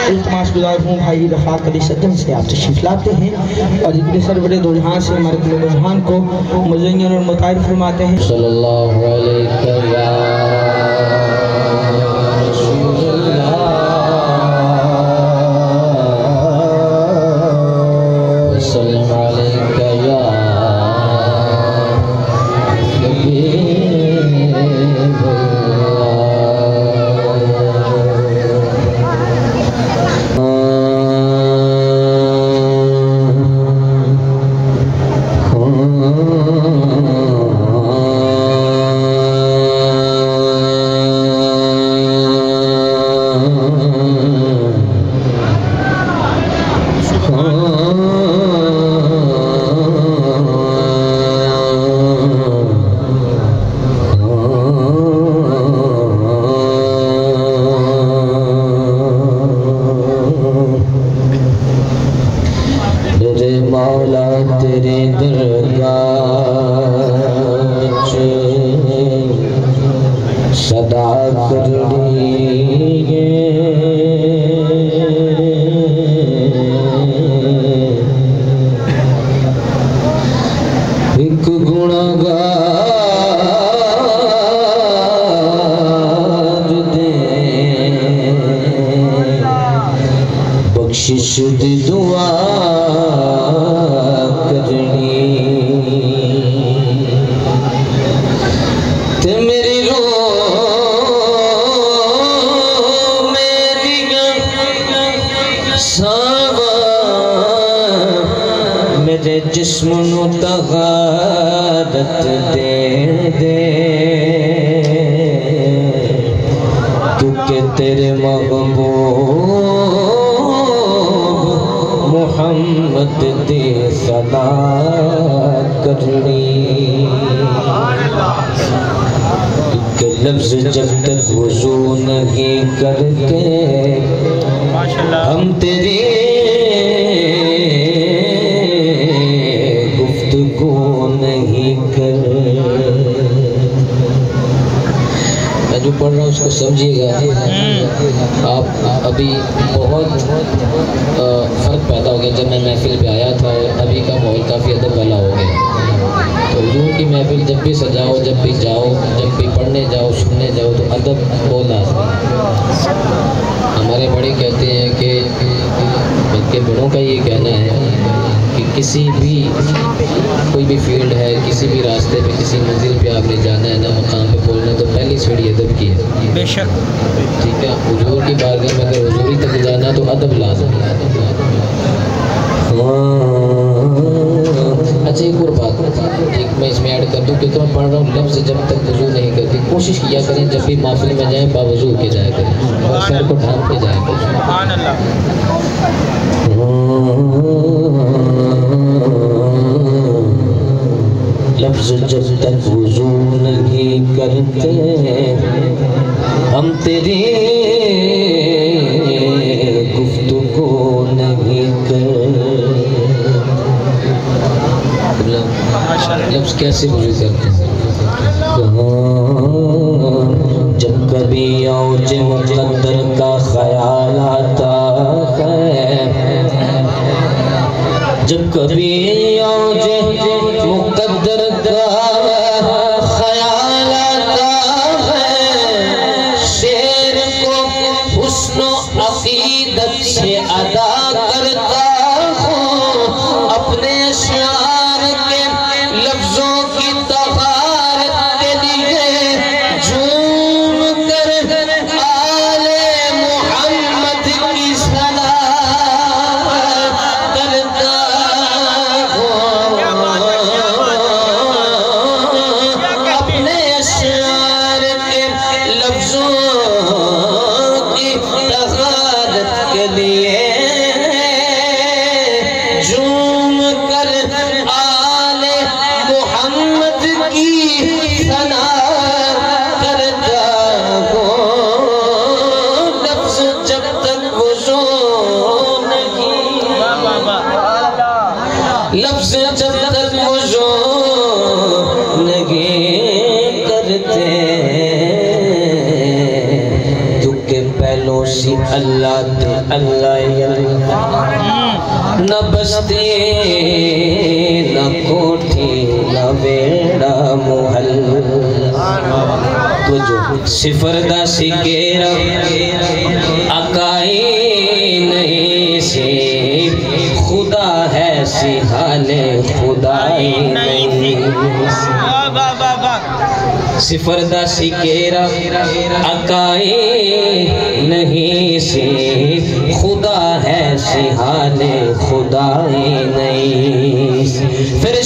इल्तमास गुजार हूँ भाई रफ़ाक अली सज्जन से आप तशरीफ़ लाते हैं और इतने सरबरे दो जहां से हमारे कुल जहान को मुज़य्यन और मुतारिफ फरमाते हैं। सल्लल्लाहु अलैहि दुआ करनी ते मेरी रो मेरी सावा मेरे जिस्म नु तगारत दे दे तू के तेरे महबूब मोहम्मद दे सदा करनी के लफ्ज़ जब तक वज़ू नहीं करते हम तेरी गुफ्तगू नहीं कर। मैं जो पढ़ रहा हूँ उसको समझिएगा। आप अभी बहुत फ़र्क पैदा हो गया। जब मैं महफिल पे आया था अभी का माहौल काफ़ी अदब वाला हो गया। तो हुजूर की महफिल जब भी सजाओ, जब भी जाओ, जब भी पढ़ने जाओ, सुनने जाओ तो अदब बहुत लाज़मी। हमारे बड़े कहते हैं कि बल्कि बड़ों का ये कहना है कि किसी भी कोई भी फील्ड है, किसी भी रास्ते पे, किसी मंजिल पे आपने जाना है ना, मकाम पे पहुंचना तो पहली सीढ़ी अदब की है। बेशक, ठीक है। हुजूर की बारगाह में अगर हुजूरी तक जाना तो अदब लाज़मी है। अच्छा, एक और बात एक मैं इसमें ऐड कर दूँ, क्योंकि मैं पढ़ रहा हूँ लफ्ज़ जब तक वज़ू नहीं करती। कोशिश किया करें जब भी महफिल में जाएँ बावज़ू के जाया करें और सर को ढांप के जाया करें। लफ्ज़ जब तक वज़ू नहीं करते हम तेरी गुफ्तगू नहीं कर। लफ्ज़ कैसे वज़ू करते हैं? जब कभी औज मुक़द्दर का ख्याल आता है, जब कभी औज मुक़द्दर का ख्याल आता है, शेर को हुस्न अक़ीदत से अदा करता हूँ, अपने शार के लफ्ज़ों की तहारत के लिए झूम कर आले मोहम्मद की सलात करता हूँ, अपने शार के लफ्ज़ों की तहारत के लिए झूम कर आले मोहम्मद की सना करता हूँ। लफ्ज़ जब तक वज़ू नहीं, लफ्ज़ जब तक वज़ू नहीं करते, तू के पहलों से अल्लाह ते अल्लाह न बस्ती न कोठी न बेड़ा मोहल तो जो सिफर दा सिकेरा अकाई नहीं से खुदा है सिहाने खुदाई नहीं सिफर दा सिकेरा अकाई नहीं से खुदा है सिहाने खुदाई नहीं फिर